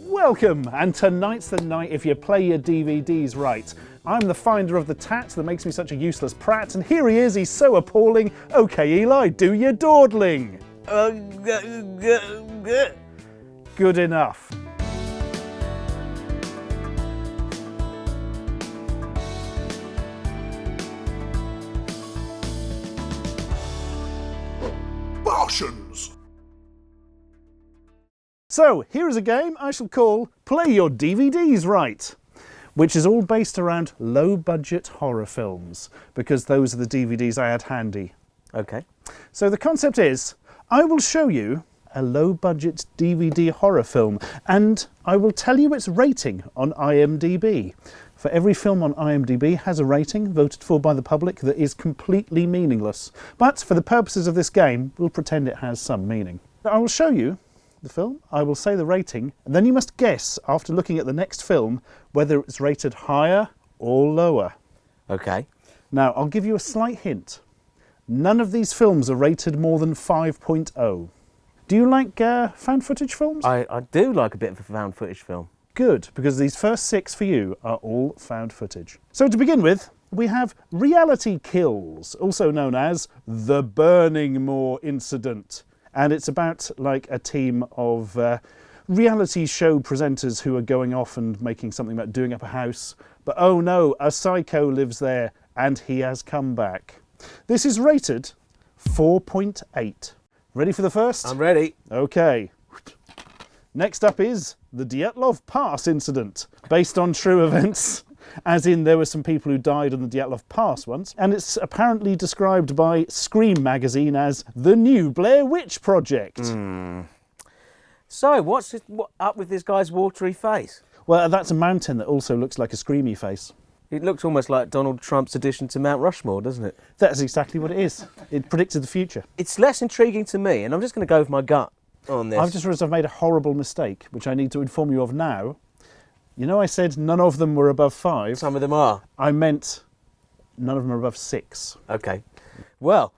Welcome, and tonight's the night if you play your DVDs right. I'm the finder of the tat that makes me such a useless prat, and here he is, he's so appalling. Okay, Eli, do your dawdling. Good enough. Barshens! So, here is a game I shall call Play Your DVDs Right, which is all based around low-budget horror films, because those are the DVDs I had handy. Okay. So the concept is, I will show you a low-budget DVD horror film, and I will tell you its rating on IMDb. For every film on IMDb has a rating voted for by the public that is completely meaningless. But for the purposes of this game, we'll pretend it has some meaning. I will show you the film, I will say the rating, and then you must guess, after looking at the next film, whether it's rated higher or lower. Okay. Now, I'll give you a slight hint. None of these films are rated more than 5.0. Do you like found footage films? I do like a bit of a found footage film. Good, because these first 6 for you are all found footage. So to begin with, we have Reality Kills, also known as The Burning Moor Incident. And it's about like a team of reality show presenters who are going off and making something about doing up a house. But oh no, a psycho lives there and he has come back. This is rated 4.8. Ready for the first? I'm ready. Okay. Next up is the Dyatlov Pass incident, based on true events. As in, there were some people who died on the Dyatlov Pass once, and it's apparently described by Scream magazine as the new Blair Witch Project. So, what's up with this guy's watery face? Well, that's a mountain that also looks like a screamy face. It looks almost like Donald Trump's addition to Mount Rushmore, doesn't it? That's exactly what it is. It predicted the future. It's less intriguing to me, and I'm just going to go with my gut on this. I've just realised I've made a horrible mistake, which I need to inform you of now. You know I said none of them were above 5? Some of them are. I meant none of them are above 6. Okay. Well,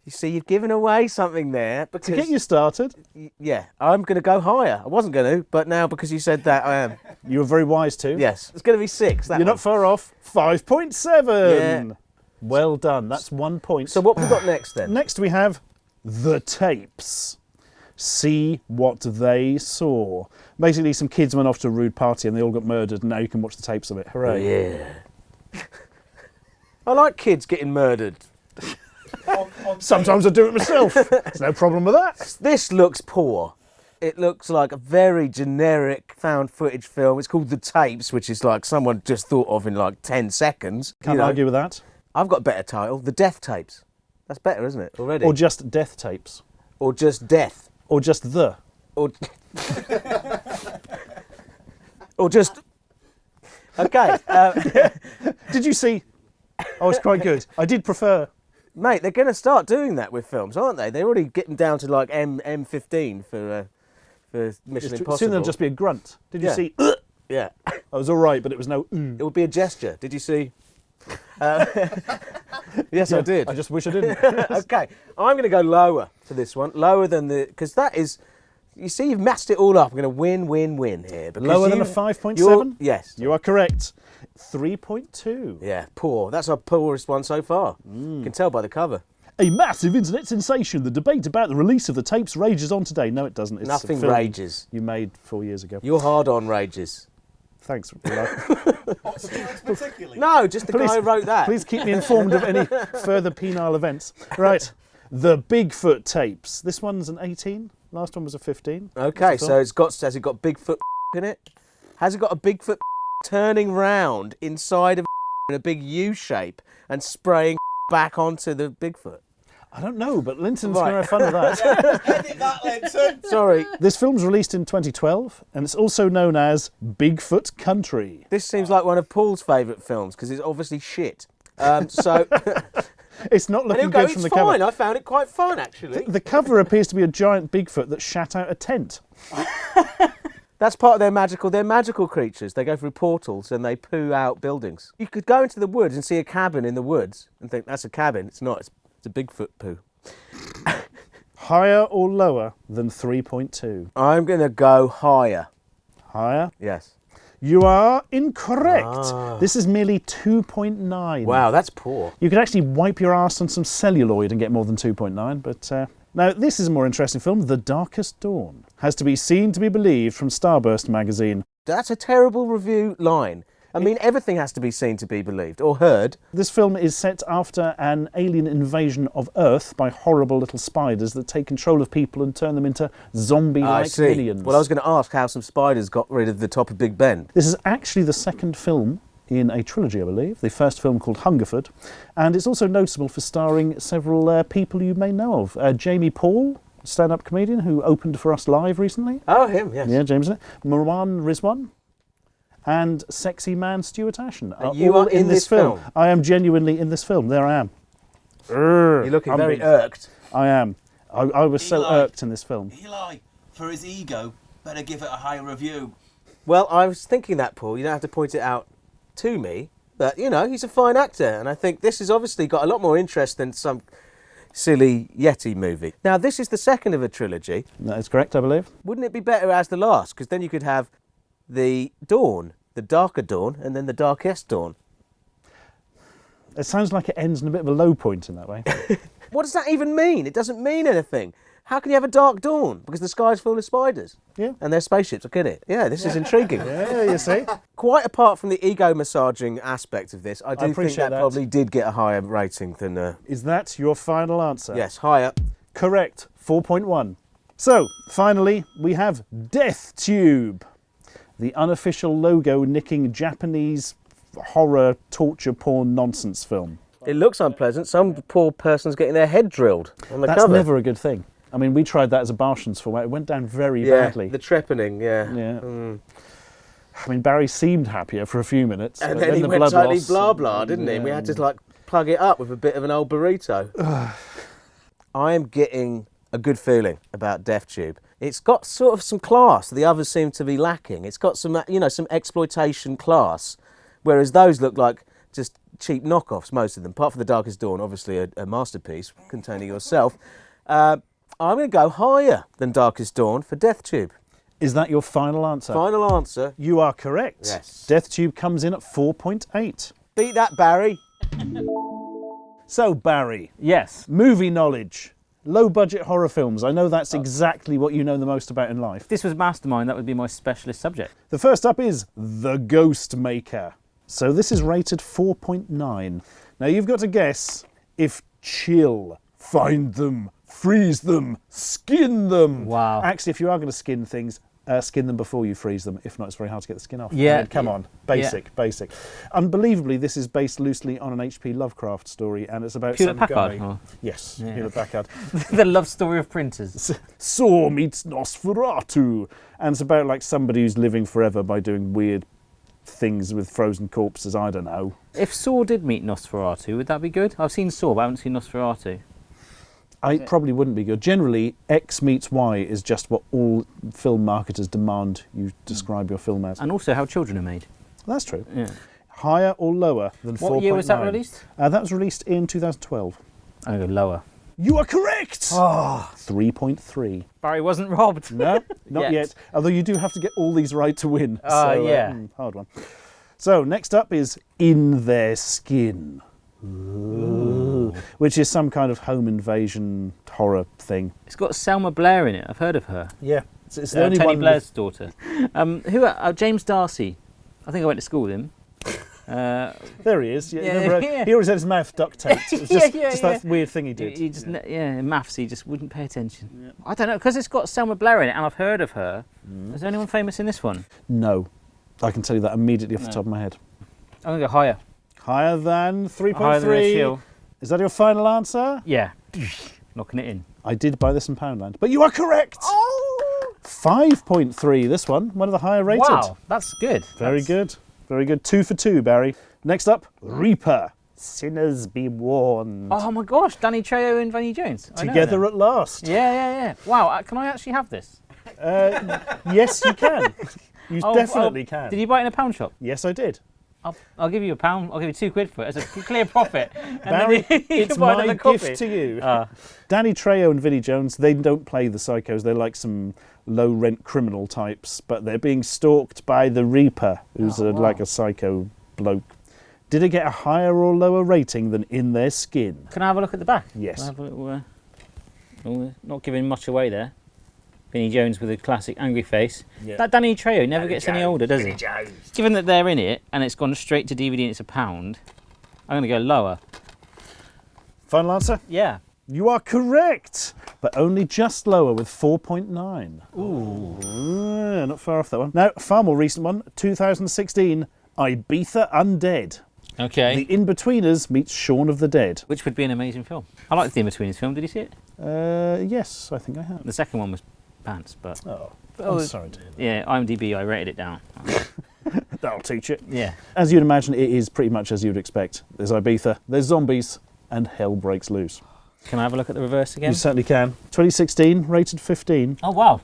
you see, you've given away something there. Because, To get you started. Yeah, I'm going to go higher. I wasn't going to, but now because you said that, I am. You were very wise to. Yes. It's going to be 6. You're not far off. 5.7. Yeah. Well done. That's 1 point. So what have we got next then? Next we have The Tapes. See What They Saw. Basically, some kids went off to a rude party and they all got murdered, and now you can watch the tapes of it. Hooray. Yeah. I like kids getting murdered. Sometimes I do it myself. There's no problem with that. This looks poor. It looks like a very generic found footage film. It's called The Tapes, which is like someone just thought of in like 10 seconds. Can't argue with that. I've got a better title, The Death Tapes. That's better, isn't it, already? Or just Death Tapes. Or just Death. Or just The. Or, or just... Okay. Did you see? Oh, it's quite good. I did prefer... Mate, they're going to start doing that with films, aren't they? They're already getting down to like M15 for Mission Impossible. Soon there'll just be a grunt. Did you Yeah. see? Yeah. I was all right, but it was no... It would be a gesture. Did you see? Yes, I did. I just wish I didn't. Okay, I'm going to go lower for this one. Lower than the... Because that is... You see, you've messed it all up. I'm going to win here. Lower than a 5.7? Yes. You are correct. 3.2. Yeah, poor. That's our poorest one so far. You can tell by the cover. A massive internet sensation. The debate about the release of the tapes rages on today. No, it doesn't. It's Nothing a film rages. you made 4 years ago. You're hard on rages. Thanks. What, Stuart particularly? No, just the guy who wrote that. Please keep me informed of any further penile events. Right. The Bigfoot tapes. This one's an 18. Last one was a 15. Okay, so has it got Bigfoot in it? Has it got a Bigfoot turning round inside of in a big U shape and spraying back onto the Bigfoot? I don't know, but Linton's going to have fun with that. Edit that, Linton. Sorry. This film's released in 2012, and it's also known as Bigfoot Country. This seems like one of Paul's favourite films because it's obviously shit. So It's not looking good from the cover. It's fine. I found it quite fun, actually. The cover appears to be a giant Bigfoot that shat out a tent. That's part of their magical. They're magical creatures. They go through portals and they poo out buildings. You could go into the woods and see a cabin in the woods and think that's a cabin. It's not. It's a Bigfoot poo. Higher or lower than 3.2? I'm going to go higher. Higher. Yes. You are incorrect. Ah. This is merely 2.9. Wow, that's poor. You could actually wipe your arse on some celluloid and get more than 2.9, but... Now, this is a more interesting film. The Darkest Dawn has to be seen to be believed from Starburst magazine. That's a terrible review line. I mean, everything has to be seen to be believed or heard. This film is set after an alien invasion of Earth by horrible little spiders that take control of people and turn them into zombie-like minions. Well, I was going to ask how some spiders got rid of the top of Big Ben. This is actually the second film in a trilogy, I believe. The first film called Hungerford. And it's also notable for starring several people you may know of. Jamie Paul, stand-up comedian who opened for us live recently. Oh, him, yes. Yeah, James. Marwan Rizwan. And sexy man Stuart Ashen are you all are in this film? I am genuinely in this film. There I am. You're looking very irked. I am. I was so Eli. irked in this film. Eli, for his ego, better give it a higher review. Well, I was thinking that, Paul. You don't have to point it out to me. But, you know, he's a fine actor. And I think this has obviously got a lot more interest than some silly Yeti movie. Now, this is the second of a trilogy. That is correct, I believe. Wouldn't it be better as the last? Because then you could have the dawn, the darker dawn, and then the darkest dawn. It sounds like it ends in a bit of a low point in that way. What does that even mean? It doesn't mean anything. How can you have a dark dawn? Because the sky's full of spiders. Yeah. And they're spaceships. I get it. Yeah, this is intriguing. Yeah, you see. Quite apart from the ego massaging aspect of this, I do think appreciate that. probably did get a higher rating than... Is that your final answer? Yes, higher. Correct. 4.1. So, finally, we have Death Tube. The unofficial logo-nicking Japanese horror torture porn nonsense film. It looks unpleasant. Some poor person's getting their head drilled on the That's cover. never a good thing. I mean, we tried that as a Barshens film. It went down very badly. The trepanning, yeah. Yeah. I mean, Barry seemed happier for a few minutes. And but then he the went blood totally loss- blah blah, didn't he? We had to like plug it up with a bit of an old burrito. I am getting a good feeling about Death Tube. It's got sort of some class the others seem to be lacking. It's got some, you know, some exploitation class, whereas those look like just cheap knockoffs, most of them. Apart from The Darkest Dawn, obviously a masterpiece containing yourself. I'm going to go higher than Darkest Dawn for Death Tube. Is that your final answer? Final answer. You are correct. Yes. Death Tube comes in at 4.8. Beat that, Barry. So, Barry, Yes. movie knowledge. Low-budget horror films. I know that's exactly what you know the most about in life. If this was Mastermind, that would be my specialist subject. The first up is The Ghost Maker. So this is rated 4.9. Now you've got to guess if chill, find them, freeze them, skin them. Wow. Actually, if you are going to skin things, skin them before you freeze them. If not, it's very hard to get the skin off. Yeah. I mean, come on. Basic. Unbelievably, this is based loosely on an H.P. Lovecraft story, and it's about Hewlett some Packard, guy. or- Yes, Yeah. Hewlett Packard. The love story of printers. Saw meets Nosferatu, and it's about like somebody who's living forever by doing weird things with frozen corpses. I don't know. If Saw did meet Nosferatu, would that be good? I've seen Saw, but I haven't seen Nosferatu. It probably wouldn't be good. Generally, X meets Y is just what all film marketers demand you describe your film as. And also how children are made. That's true. Yeah. Higher or lower than 4.9? What year was that released? That was released in 2012. I'm going to go lower. You are correct! 3.3. Barry wasn't robbed. No, not Yet. yet. Although you do have to get all these right to win. Yeah. Hard one. So, next up is In Their Skin. Ooh. Which is some kind of home invasion horror thing. It's got Selma Blair in it. I've heard of her. Yeah. It's the only Tony one Blair's daughter. James Darcy. I think I went to school with him. There he is. Yeah, Yeah, remember, yeah. He always had his mouth duct taped. It was just, Yeah, just yeah. that weird thing he did. He just, in maths, he just wouldn't pay attention. I don't know, because it's got Selma Blair in it, and I've heard of her. Is there anyone famous in this one? No. I can tell you that immediately off the top of my head. I'm going to go higher. Higher than 3.3. Higher than a chill. Is that your final answer? Yeah. Knocking it in. I did buy this in Poundland. But you are correct! 5.3, this one of the higher rated. Wow, that's good. Very good. Very good. 2 for 2, Barry. Next up, Reaper. Sinners be warned. Oh my gosh, Danny Trejo and Vanny Jones. I know Together them. at last. Yeah. Wow, can I actually have this? Yes, you can. You definitely can. Did you buy it in a pound shop? Yes, I did. I'll give you £1. I'll give you £2 for it. It's a clear profit. And Barry, then you it's can buy my another copy. gift to you. Ah. Danny Trejo and Vinnie Jones, they don't play the psychos. They're like some low-rent criminal types, but they're being stalked by the Reaper, who's like a psycho bloke. Did it get a higher or lower rating than In Their Skin? Can I have a look at the back? Yes. Can I have a little, not giving much away there. Vinnie Jones with a classic angry face. Yeah. That Danny Trejo never gets any older, does he? Jones. Given that they're in it and it's gone straight to DVD and it's £1, I'm going to go lower. Final answer? Yeah. You are correct, but only just lower with 4.9. Ooh. Not far off that one. Now, a far more recent one, 2016, Ibiza Undead. Okay. The In-Betweeners meets Shaun of the Dead. Which would be an amazing film. I liked the In-Betweeners film. Did you see it? Yes, I think I have. The second one was pants, but... Oh, Oh, I'm sorry to hear that. Yeah, IMDb, I rated it down. That'll teach it. Yeah. As you'd imagine, it is pretty much as you'd expect. There's Ibiza, there's zombies, and hell breaks loose. Can I have a look at the reverse again? You certainly can. 2016, rated 15. Oh, wow.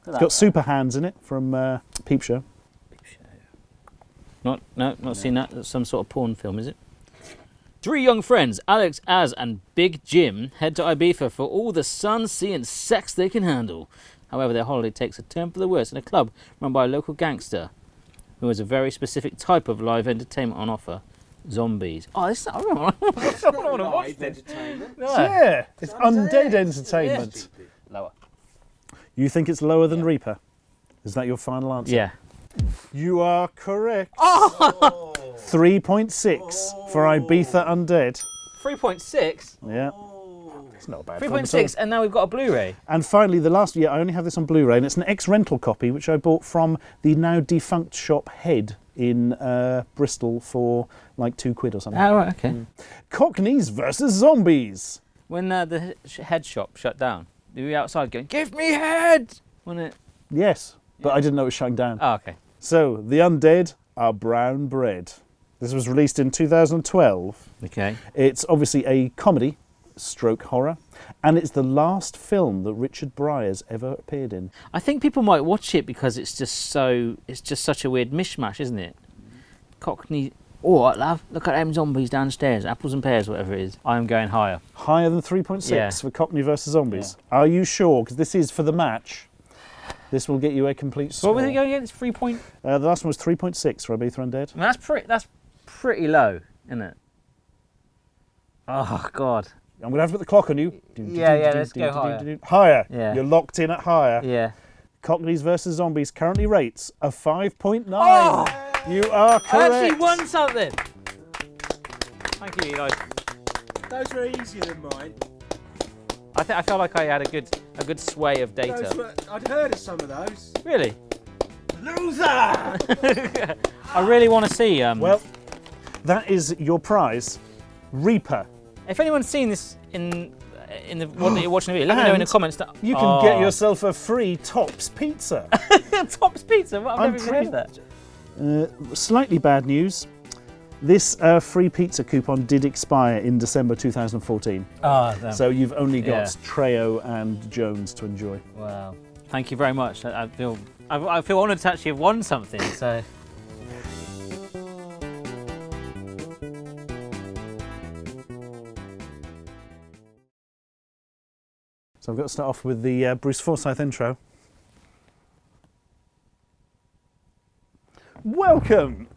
It's got super hands in it from Peep Show. Not seen that. That's some sort of porn film, is it? 3 young friends, Alex, Az, and Big Jim, head to Ibiza for all the sun, sea, and sex they can handle. However, their holiday takes a turn for the worse in a club run by a local gangster who has a very specific type of live entertainment on offer. Zombies. Oh, this I don't want to watch this. Entertainment. Yeah, it's undead entertainment. Lower. You think it's lower than Reaper? Is that your final answer? Yeah. You are correct. 3.6 for Ibiza Undead. 3.6. Yeah. It's not a bad film at all. 3.6, and now we've got a Blu-ray. And finally, the last year, I only have this on Blu-ray, and it's an ex-rental copy, which I bought from the now defunct shop Head in Bristol for like £2 or something. Oh, right, okay. Cockneys versus Zombies. When the Head shop shut down, you were outside going, "Give me Head!" Wasn't it? Yes, but I didn't know it was shutting down. Oh, okay. So, The Undead are brown bread. This was released in 2012. Okay. It's obviously a comedy, stroke horror, and it's the last film that Richard Bryars ever appeared in. I think people might watch it because it's just such a weird mishmash, isn't it? Cockney. Oh, love, look at them zombies downstairs, apples and pears, whatever it is. I am going higher. Higher than 3.6 Yeah. for Cockney versus Zombies. Are you sure? Because this is for the match. This will get you a complete score. What was it going against? 3 point. The last one was 3.6 for Ibiza Undead. I mean, that's pretty low, isn't it? Oh God. I'm going to have to put the clock on you. Yeah, let's go higher. Higher. Yeah. You're locked in at higher. Yeah. Cockneys versus Zombies currently rates a 5.9. Oh! You are correct. I actually won something. Thank you, guys. Those were easier than mine. I felt like I had a good sway of data. I'd heard of some of those. Really? Loser! I really want to see. Well, that is your prize. Reaper. If anyone's seen this in the one that you're watching the video, let me know in the And comments. You can get yourself a free Tops pizza. Tops Pizza. What? I've I'm never even heard of that. Slightly bad news. This free pizza coupon did expire in December 2014. Oh, damn. So you've only got Yeah. Trejo and Jones to enjoy. Wow. Thank you very much. I feel honoured to actually have won something. So. So I've got to start off with the Bruce Forsyth intro. Welcome!